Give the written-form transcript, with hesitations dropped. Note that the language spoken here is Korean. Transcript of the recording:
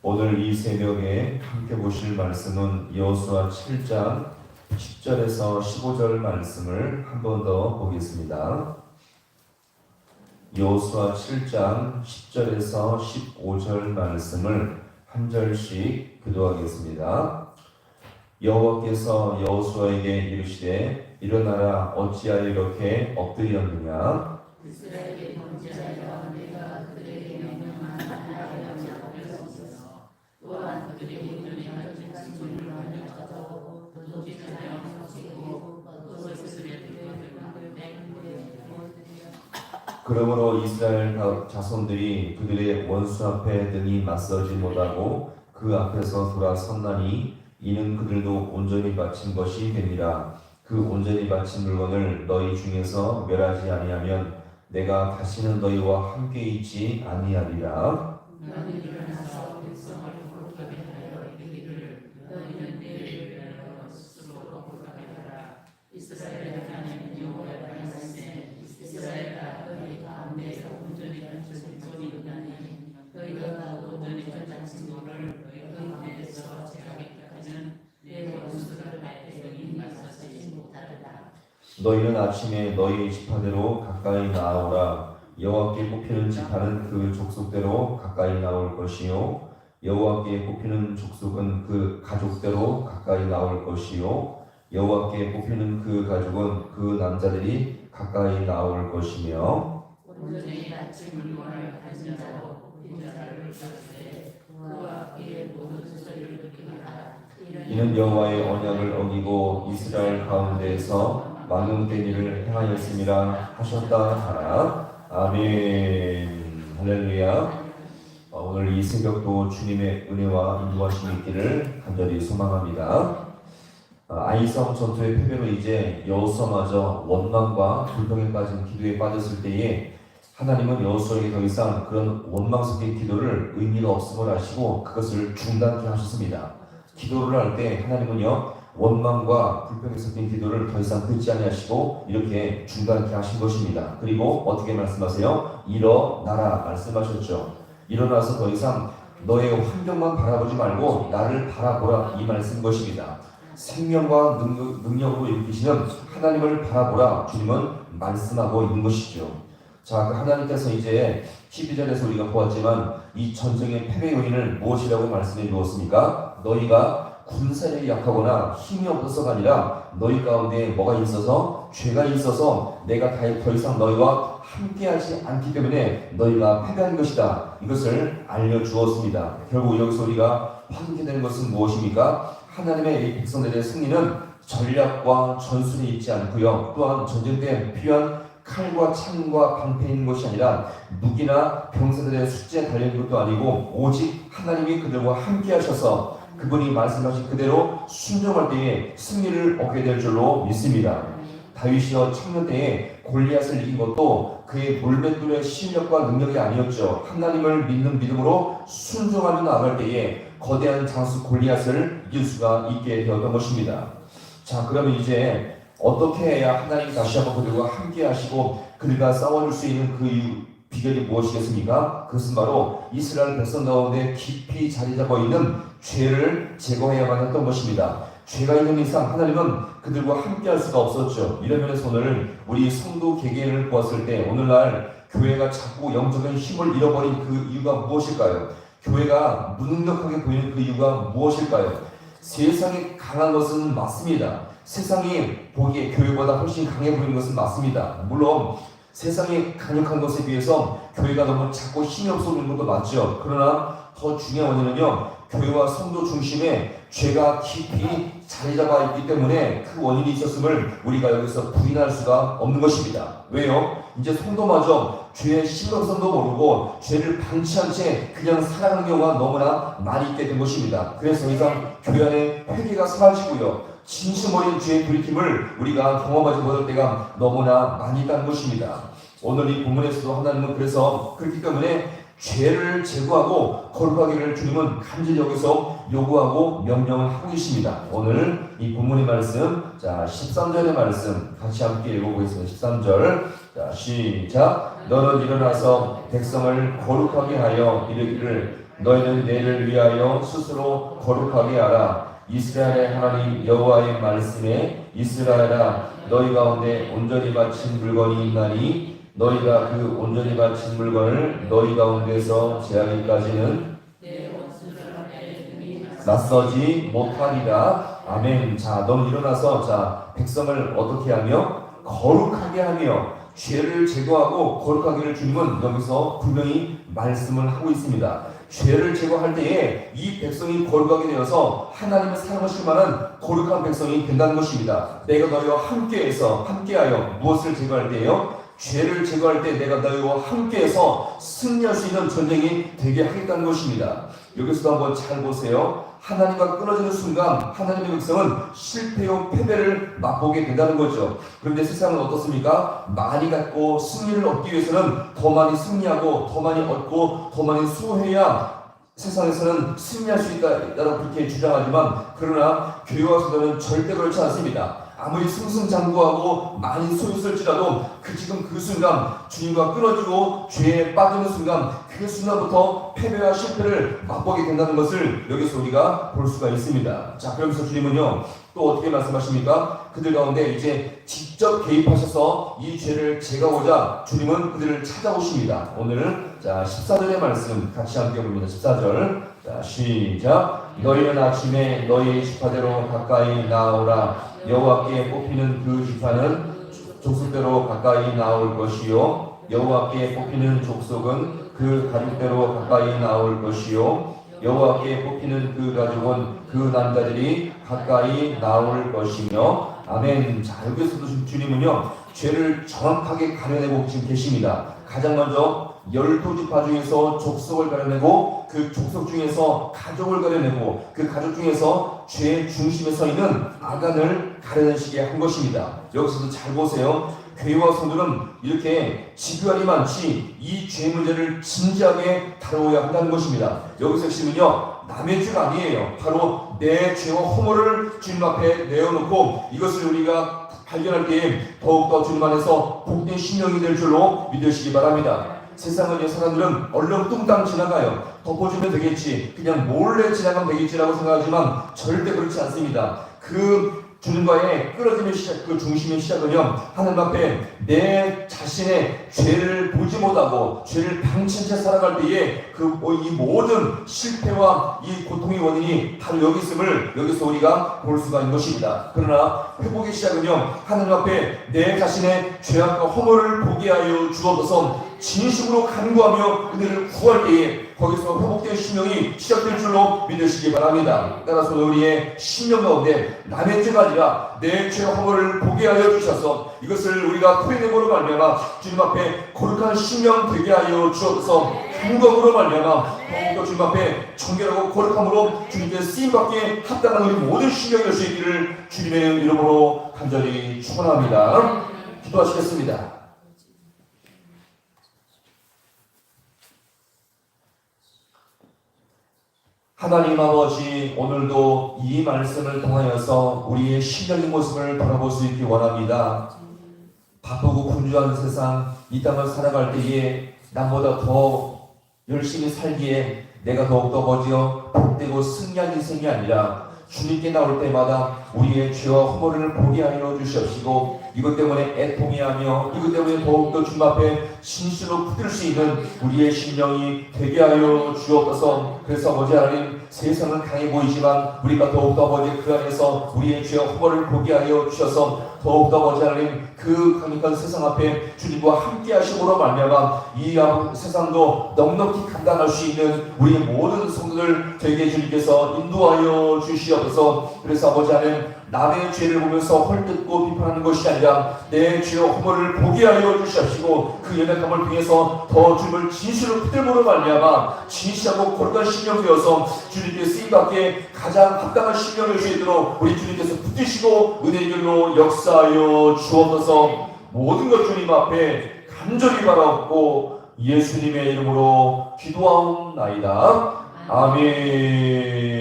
오늘 이 새벽에 함께 보실 말씀은 여호수아 7장 10절에서 15절 말씀을 한 번 더 보겠습니다. 여호수아 7장 10절에서 15절 말씀을 한 절씩 교도하겠습니다. 여호와께서 여호수아에게 이르시되 일어나라 어찌하여 이렇게 엎드렸느냐 이스라엘의 번제하여 내가 그들에게 명령한 하나님의 작업을 없어서 또한 그들에게 명령한 진술을 만족하고 도둑이 하여 먹이고 그것을 그러므로 이스라엘 자손들이 그들의 원수 앞에 능히 맞서지 못하고 그 앞에서 돌아섰나니 이는 그들도 온전히 바친 것이 되니라. 그 온전히 바친 물건을 너희 중에서 멸하지 아니하면 내가 다시는 너희와 함께 있지 아니하리라. 너는 일어나서 백성을 거룩하게 하여 이르기를 너희는 내일 스스로 거룩하게 하라. 이스라엘의 하나님 여호와의 말씀에 이스라엘아 너희 가운데서 온전히 바친 것이 있나니 너희가 온전히 바친 것을 너희 가운데서 제하기까지는 내 원수를 너희 맞서지 못하리라. 너희는 아침에 너희 지파대로 가까이 나아오라. 여호와께 뽑히는 지파는 그 족속대로 가까이 나올 것이요 여호와께 뽑히는 족속은 그 가족대로 가까이 나올 것이요 여호와께 뽑히는 그 가족은 그 남자들이 가까이 나올 것이며 온전히 바친 물건을 가진 자로 뽑힌 자를 줬을 그와 그의 모든 소리를 듣게 하라. 이는 여호와의 언약을 어기고 이스라엘 가운데에서 망령된 일을 행하였음이라 하셨다 하라. 아멘. 할렐루야. 오늘 이 새벽도 주님의 은혜와 인도하심이 있기를 간절히 소망합니다. 아이성 전투의 패배로 이제 여호수아마저 원망과 불평에 빠진 기도에 빠졌을 때에 하나님은 여호수아에게 더 이상 그런 원망 섞인 기도를 의미가 없음을 아시고 그것을 중단케 하셨습니다. 기도를 할 때 하나님은요 원망과 불평에 섞인 기도를 더 이상 듣지 아니하시고 이렇게 중단케 하신 것입니다. 그리고 어떻게 말씀하세요? 일어나라 말씀하셨죠. 일어나서 더 이상 너의 환경만 바라보지 말고 나를 바라보라 이 말씀인 것입니다. 생명과 능력으로 일으키시는 하나님을 바라보라 주님은 말씀하고 있는 것이죠. 자, 그 하나님께서 이제 12절에서 우리가 보았지만 이 전쟁의 패배 요인을 무엇이라고 말씀해 주었습니까? 너희가 군사력이 약하거나 힘이 없어서가 아니라 너희 가운데 뭐가 있어서 죄가 있어서 내가 더 이상 너희와 함께하지 않기 때문에 너희가 패배한 것이다. 이것을 알려주었습니다. 결국 여기서 우리가 확인되게 되는 것은 무엇입니까? 하나님의 이 백성들의 승리는 전략과 전술이 있지 않고요. 또한 전쟁 때 필요한 칼과 창과 방패 있는 것이 아니라 무기나 병사들의 숫자에 달려있는 것도 아니고 오직 하나님이 그들과 함께 하셔서 그분이 말씀하신 그대로 순종할 때에 승리를 얻게 될 줄로 믿습니다. 다윗이여 청년 때에 골리앗을 이긴 것도 그의 물맷돌의 실력과 능력이 아니었죠. 하나님을 믿는 믿음으로 순종하며 나아갈 때에 거대한 장수 골리앗을 이길 수가 있게 되었던 것입니다. 자, 그러면 이제 어떻게 해야 하나님이 다시 한번 그들과 함께 하시고 그들과 싸워줄 수 있는 그 비결이 무엇이겠습니까? 그것은 바로 이스라엘 백성 가운데 깊이 자리 잡아 있는 죄를 제거해야만 했던 것입니다. 죄가 있는 이상 하나님은 그들과 함께 할 수가 없었죠. 이런 면에서 오늘 우리 성도 개개인을 보았을 때 오늘날 교회가 자꾸 영적인 힘을 잃어버린 그 이유가 무엇일까요? 교회가 무능력하게 보이는 그 이유가 무엇일까요? 세상이 강한 것은 맞습니다. 세상이 보기에 교회보다 훨씬 강해 보이는 것은 맞습니다. 물론 세상이 강력한 것에 비해서 교회가 너무 작고 힘이 없어 보이는 것도 맞죠. 그러나 더 중요한 원인은요, 교회와 성도 중심에 죄가 깊이 자리 잡아 있기 때문에 그 원인이 있었음을 우리가 여기서 부인할 수가 없는 것입니다. 왜요? 이제 성도마저 죄의 심각성도 모르고 죄를 방치한 채 그냥 살아가는 경우가 너무나 많이 있게 된 것입니다. 그래서 이상 교회 안에 회개가 사라지고요, 진심 어린 죄의 돌이킴을 우리가 경험하지 못할 때가 너무나 많이 있다는 것입니다. 오늘 이 본문에서도 하나님은 그래서 그렇기 때문에 죄를 제거하고 거룩하기를 주님은 간절히 여기서 요구하고 명령을 하고 계십니다. 오늘 이 본문의 말씀, 자 13절의 말씀 같이 함께 읽어보겠습니다. 13절, 자 시작. 너는 일어나서 백성을 거룩하게 하여 이르기를 너희는 내를 위하여 스스로 거룩하게 하라. 이스라엘의 하나님 여호와의 말씀에 이스라엘아 너희 가운데 온전히 바친 물건이 있나니 너희가 그 온전히 바친 물건을 너희 가운데서 제하기까지는 낯서지 못하리라. 아멘. 자, 너는 일어나서 자 백성을 어떻게 하며 거룩하게 하며 죄를 제거하고 거룩하기를 주님은 여기서 분명히 말씀을 하고 있습니다. 죄를 제거할 때에 이 백성이 거룩하게 되어서 하나님을 사랑하실 만한 거룩한 백성이 된다는 것입니다. 내가 너희와 함께하여 무엇을 제거할 때에요? 죄를 제거할 때 내가 너희와 함께해서 승리할 수 있는 전쟁이 되게 하겠다는 것입니다. 여기서도 한번 잘 보세요. 하나님과 끊어지는 순간 하나님의 백성은 실패요 패배를 맛보게 된다는 거죠. 그런데 세상은 어떻습니까? 많이 갖고 승리를 얻기 위해서는 더 많이 승리하고 더 많이 얻고 더 많이 수호해야 세상에서는 승리할 수 있다라고 그렇게 주장하지만 그러나 교회와 성도는 절대 그렇지 않습니다. 아무리 승승장구하고 많이 소유쓸지라도 지금 그 순간 주님과 끊어지고 죄에 빠지는 순간 그 순간부터 패배와 실패를 맛보게 된다는 것을 여기서 우리가 볼 수가 있습니다. 자, 그러면서 주님은요 또 어떻게 말씀하십니까? 그들 가운데 이제 직접 개입하셔서 이 죄를 제거하고자 주님은 그들을 찾아오십니다. 오늘은 자 14절의 말씀 같이 함께 봅니다. 14절 자 시작. 너희는 아침에 너희 지파대로 가까이 나오라. 여호와께 뽑히는 그 지파는 족속대로 가까이 나올 것이요 여호와께 뽑히는 족속은 그 가족대로 가까이 나올 것이요 여호와께 뽑히는 그 가족은 그 남자들이 가까이 나올 것이며 아멘. 자, 여기서도 주님은요 죄를 정확하게 가려내고 지금 계십니다. 가장 먼저 12지파 중에서 족속을 가려내고 그 족속 중에서 가족을 가려내고 그 가족 중에서 죄의 중심에 서 있는 아간을 가려내시게 한 것입니다. 여기서도 잘 보세요. 교회와 성도는 이렇게 지교안이 많지 이 죄 문제를 진지하게 다루어야 한다는 것입니다. 여기서 핵심은요 남의 죄가 아니에요. 바로 내 죄와 허물을 주님 앞에 내어놓고 이것을 우리가 발견할 때에 더욱더 주님 안에서 복된 심령이 될 줄로 믿으시기 바랍니다. 세상은 사람들은 얼렁뚱땅 지나가요. 덮어주면 되겠지, 그냥 몰래 지나가면 되겠지라고 생각하지만 절대 그렇지 않습니다. 그 주님과의 끊어짐의 시작, 그 중심의 시작은요 하나님 앞에 내 자신의 죄를 보지 못하고 죄를 방치한 채 살아갈 때에 이 모든 실패와 이 고통의 원인이 바로 여기 있음을 여기서 우리가 볼 수가 있는 것입니다. 그러나 회복의 시작은요 하나님 앞에 내 자신의 죄악과 허물을 보게 하여 주옵소서. 진심으로 간구하며 그들을 구할 때에 거기서 회복된 심령이 시작될 줄로 믿으시기 바랍니다. 따라서 우리의 심령 가운데 남의 죄가 아니라 내 죄와 허물을 보게 하여 주셔서 이것을 우리가 토해내므로 말미암아 주님 앞에 거룩한 심령 되게 하여 주옵소서. 간구함으로 말미암아 더욱더 주님 앞에 정결하고 거룩함으로 주님께 쓰임받기에 합당한 우리 모든 심령이 될 수 있기를 주님의 이름으로 간절히 축원합니다. 기도하시겠습니다. 하나님 아버지, 오늘도 이 말씀을 통하여서 우리의 신령의 모습을 바라볼 수 있기 원합니다. 바쁘고 분주한 세상, 이 땅을 살아갈 때에 남보다 더 열심히 살기에 내가 더욱더 거지어 복되고 승리한 인생이 아니라 주님께 나올 때마다 우리의 죄와 허물을 보게 하여 주시옵시고 이것 때문에 애통해하며 이것 때문에 더욱더 주님 앞에 진실로 붙들 수 있는 우리의 심령이 되게 하여 주옵소서. 그래서 아버지 하나님, 세상은 강해 보이지만 우리가 더욱더 아버지 그 안에서 우리의 죄와 허물을 보게 하여 주셔서 더욱더 아버지 하나님 그 강력한 세상 앞에 주님과 함께 하심으로 말미암아 이 세상도 넉넉히 감당할 수 있는 우리의 모든 성도들 되게 주님께서 인도하여 주시옵소서. 그래서 아버지 하나님, 남의 죄를 보면서 헐뜯고 비판하는 것이 아니라 내 죄와 허물을 보게 하여 주시옵시고 그 연약함을 통해서 더 주님을 진실로 붙들므로 말미암아 진실하고 거룩한 심령 되어서 주님께 쓰임받기에 가장 합당한 심령을 주시도록 우리 주님께서 붙드시고 은혜의 길로 역사하여 주옵소서. 모든 것 주님 앞에 간절히 바라옵고 예수님의 이름으로 기도하옵나이다. 아멘.